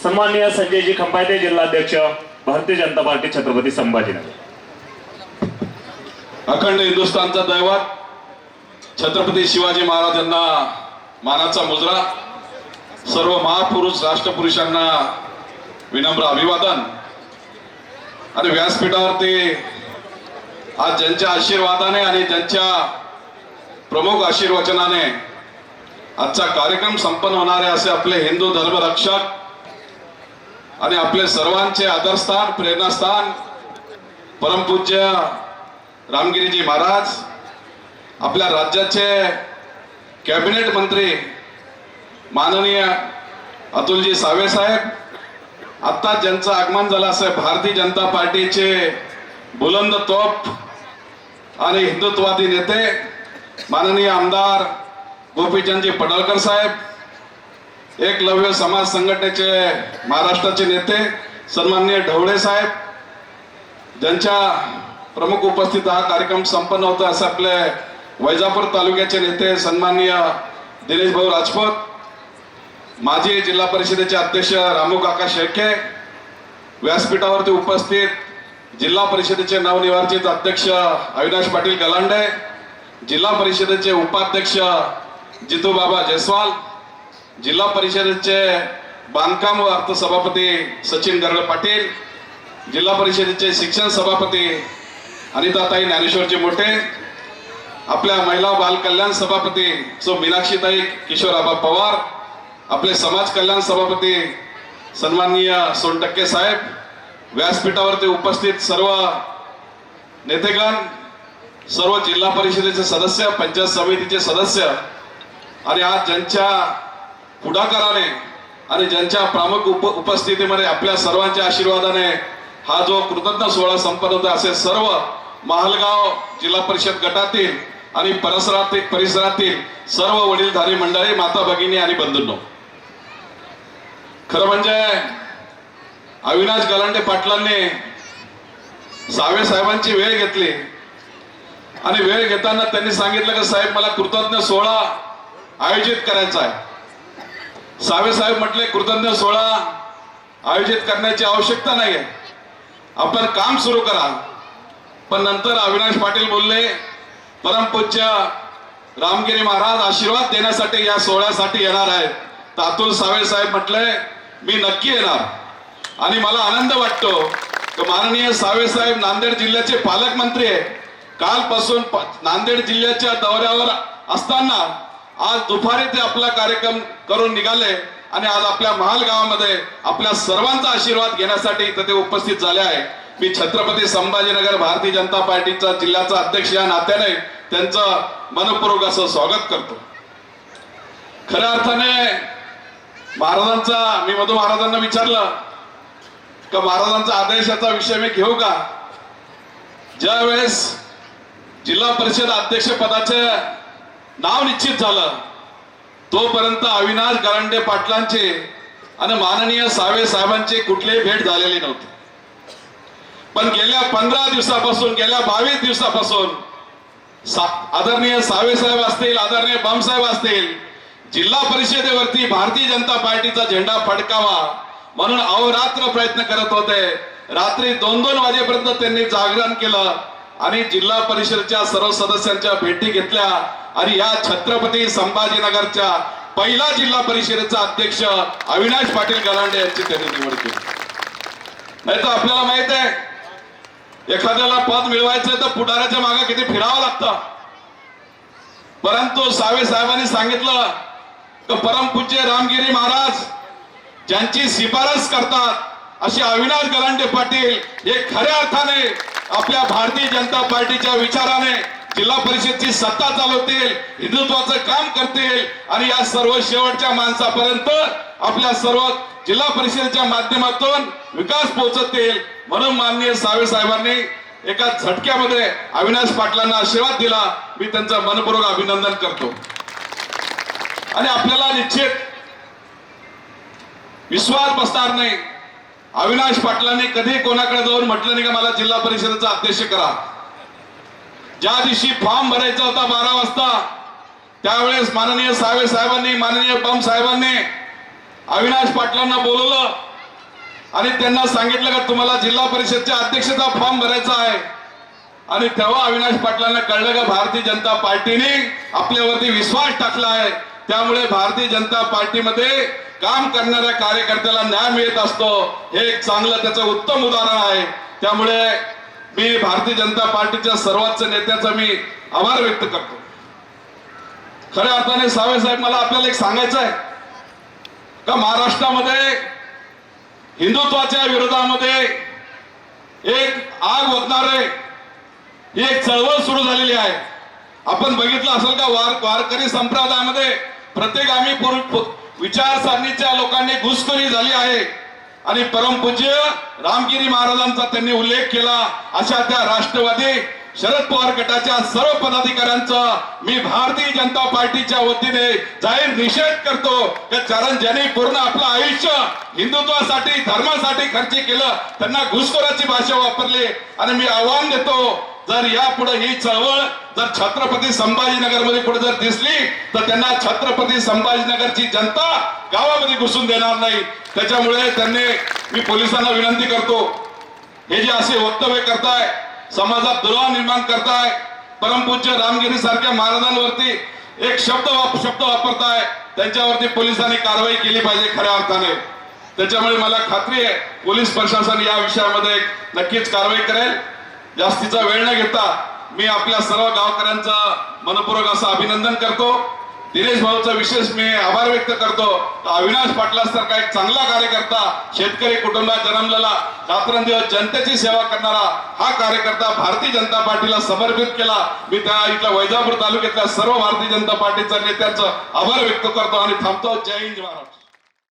सन्माननीय संजयजी खंपाते जिल्हाध्यक्ष भारतीय जनता पार्टी छत्रपती संभाजीनगर। अखंड हिंदुस्थानचा दैवत छत्रपती शिवाजी महाराजांना मानाचा मुजरा। सर्व महापुरुष राष्ट्रपुरुषांना विनम्र अभिवादन। आणि व्यासपीठावरती आज ज्यांच्या आशीर्वादाने आणि ज्यांच्या प्रमुख आशीर्वचनाने आजचा कार्यक्रम संपन्न होणार आहे असे आपले हिंदू धर्मरक्षक आणि आपले सर्वांचे आदरस्थान प्रेरणास्थान परमपूज्य रामगिरीजी महाराज, आपल्या राज्याचे कॅबिनेट मंत्री माननीय अतुलजी सावे साहेब, आता ज्यांचं आगमन झालं असे भारतीय जनता पार्टीचे बुलंद तोफ आणि हिंदुत्ववादी नेते माननीय आमदार गोपीचंदजी पडळकर साहेब, एकलव्य समाज संघटनेचे महाराष्ट्राचे नेते सन्माननीय ढवळे साहेब, ज्यांच्या प्रमुख उपस्थित हा कार्यक्रम संपन्न होता असे आपले वैजापूर तालुक्याचे नेते सन्माननीय दिनेश भाऊ राजपूत, माजी जिल्हा परिषदेचे अध्यक्ष रामू काका शेळके, व्यासपीठावरती उपस्थित जिल्हा परिषदेचे नवनिर्वाचित अध्यक्ष अविनाश पाटील गलांडे, जिल्हा परिषदेचे उपाध्यक्ष जितू बाबा जयस्वाल, जिल्हा परिषदेचे बांधकाम व अर्थ सभापती सचिन गरड पाटील, जिल्हा परिषदेचे शिक्षण सभापती अनिताताई ज्ञानेश्वरजी मोठे, आपल्या महिला बाल कल्याण सभापती सो मीनाक्षीताई किशोरआबा पवार, आपले समाज कल्याण सभापती सन्माननीय सोनटक्के साहेब, व्यासपीठावरती उपस्थित सर्व नेतेगण, सर्व जिल्हा परिषदेचे सदस्य, पंचायत समितीचे सदस्य आणि आज ज्यांच्या पुढाकाराने आणि ज्यांच्या प्रमुख उपस्थितीमध्ये आपल्या सर्वांच्या आशीर्वादाने हा जो कृतज्ञ सोहळा संपन्न होता असे सर्व महालगाव जिल्हा परिषद गटातील आणि परिसरातील सर्व वडीलधारी मंडळी, माता भगिनी आणि बंधूंनो, खरं म्हणजे अविनाश गलांडे पाटलांनी सावे साहेबांची वेळ घेतली आणि वेळ घेताना त्यांनी सांगितलं की साहेब मला कृतज्ञ सोहळा आयोजित करायचा आहे। सावे साहेब म्हटले कृतज्ञ सोहळा आयोजित करण्याची आवश्यकता नाहीये, आपण काम सुरू करा। पण नंतर अविनाश पाटील बोलले परमपूज्य रामगिरी महाराज आशीर्वाद देण्यासाठी या सोहळ्यासाठी येणार आहेत, तर अतुल सावे साहेब म्हटले मी नक्की येणार आणि मला आनंद वाटतो की माननीय सावे साहेब नांदेड जिल्ह्याचे पालकमंत्री आहे। कालपासून नांदेड जिल्ह्याच्या दौऱ्यावर असताना आज दुपारी ते आपला कार्यक्रम करून निघाले आणि आज आपल्या महाल गावामध्ये आपल्या सर्वांचा आशीर्वाद घेण्यासाठी इथे उपस्थित झाले आहे। मी छत्रपती संभाजीनगर भारतीय जनता पार्टीचा जिल्ह्याचा अध्यक्ष या नात्याने त्यांचं मनपूर्वक असं स्वागत करतो। खऱ्या अर्थाने महाराजांचा मी मधू महाराजांना विचारलं का महाराजांचा आदेशाचा विषय मी घेऊ का। ज्या वेळेस जिल्हा परिषद अध्यक्ष पदाचे नाव निश्चित झालं तोपर्यंत अविनाश गलांडे पाटलांचे आणि माननीय सावे साहेबांची कुठलीही भेट झालेली नव्हती। पण गेल्या 15 दिवसापासून गेल्या 22 दिवसापासून आदरणीय सावे साहेब असतील, आदरणीय बम साहेब असतील, जिल्हा परिषदेवरती भारतीय जनता पार्टीचा झेंडा फडकावा म्हणून अहोरात्र प्रयत्न करत होते। रात्री 2-2 वाजेपर्यंत त्यांनी जागरण केलं आणि जिल्हा परिषदेच्या सर्व सदस्यांच्या भेटी घेतल्या आणि या छत्रपती संभाजीनगरच्या पहिला जिल्हा परिषदेचा अध्यक्ष अविनाश पाटील गलांडे यांची त्यांनी निवड केली। नाही तर आपल्याला माहित आहे एखाद्याला पद मिळवायचं तर पुढाऱ्याच्या मागे किती फिरावं लागतं, परंतु सावे साहेबांनी सांगितलं की परमपूज्य रामगिरी महाराज ज्यांची शिफारस करतात असे अविनाश गलांडे पाटील हे खऱ्या अर्थाने आपल्या भारतीय जनता पार्टीच्या विचाराने जिल्हा परिषदची सत्ता चालवतील, हिंदुत्वाचं काम करतील आणि या सर्व शेवटच्या माणसापर्यंत आपल्या सर्व जिल्हा परिषदेच्या माध्यमातून विकास पोहोचतील। म्हणून माननीय सावे साहेबांनी एका झटक्यामध्ये अविनाश पाटलांना आशीर्वाद दिला। मी त्यांचं मनपूर्वक अभिनंदन करतो आणि आपल्याला निश्चित विश्वास बसणार नाही, अविनाश पाटलांनी कधी कोणाकडे जाऊन म्हटलं नाही का मला जिल्हा परिषदेचा अध्यक्ष करा। ज्या दिवशी फॉर्म भरायचा होता 12 वाजता त्यावेळेस माननीय सावे साहेबांनी, माननीय बम साहेबांनी अविनाश पाटलांना बोलवलं आणि त्यांना सांगितलं का तुम्हाला जिल्हा परिषदच्या अध्यक्षाचा फॉर्म भरायचा आहे. आणि तेव्हा अविनाश पाटलांना कळलं का भारतीय जनता पार्टीने आपल्यावरती विश्वास टाकला आहे. त्यामुळे भारतीय जनता पार्टीमध्ये काम करणाऱ्या कार्यकर्त्याला न्याय मिळत असतो, हे एक चांगलं त्याचं उत्तम उदाहरण आहे. त्यामुळे मी भारतीय जनता पार्टीच्या सर्वोच्च नेत्याचा मी आभार व्यक्त करतो. खऱ्या अर्थाने सावे साहेब, मला आपल्याला एक सांगायचं आहे का महाराष्ट्रामध्ये हिंदुत्वाच्या विरोधामध्ये एक आग ओतणारे ही एक चळवळ सुरू झालेली आहे. आपण बघितलं असेल का वारकरी संप्रदायामध्ये प्रत्येक आम्ही विचारसरणीच्या लोकांनी घुसखोरी झाली आहे. आणि परमपूज्य रामगिरी महाराजांचा त्यांनी उल्लेख केला. अशा त्या राष्ट्रवादी शरद पवार गटाच्या सर्व पदाधिकाऱ्यांचा मी भारतीय जनता पार्टीच्या वतीने जाहीर निषेध करतो. कारण ज्यांनी पूर्ण आपलं आयुष्य हिंदुत्वासाठी धर्मासाठी खर्च केलं त्यांना घुसखोराची भाषा वापरली. आणि मी आव्हान देतो, जर यापुढे ही चळवळ जर छत्रपती संभाजीनगर मध्ये पुढे जर दिसली तर त्यांना छत्रपती संभाजीनगरची जनता गावामध्ये घुसून देणार नाही. त्याच्यामुळे मी पोलिसांना विनंती करतो, हे जे असे वक्तव्य करताय, समाजात दुरावा निर्माण करताय, परमपूज्य रामगिरी सारख्या महाराजांवरती एक शब्द वापरताय, त्यांच्यावरती पोलिसांनी कारवाई केली पाहिजे खऱ्या अर्थाने. त्याच्यामुळे मला खात्री आहे पोलीस प्रशासन या विषयामध्ये नक्कीच कारवाई करेल. जास्तीचा वेळ न घेता मी आपल्या सर्व गावकऱ्यांचं मनपूर्वक असं अभिनंदन करतो. दिनेश भाऊचा विशेष मी आभार व्यक्त करतो. अविनाश पाटलासारखा एक चांगला कार्यकर्ता, शेतकरी कुटुंबात जन्मलेला, रात्रंदिवस जनतेची सेवा करणारा हा कार्यकर्ता भारतीय जनता पार्टीला समर्पित केला. मी त्या इथल्या वैजापूर तालुक्यातल्या सर्व भारतीय जनता पार्टीच्या नेत्यांचं आभार व्यक्त करतो आणि थांबतो. जय हिंद महाराज.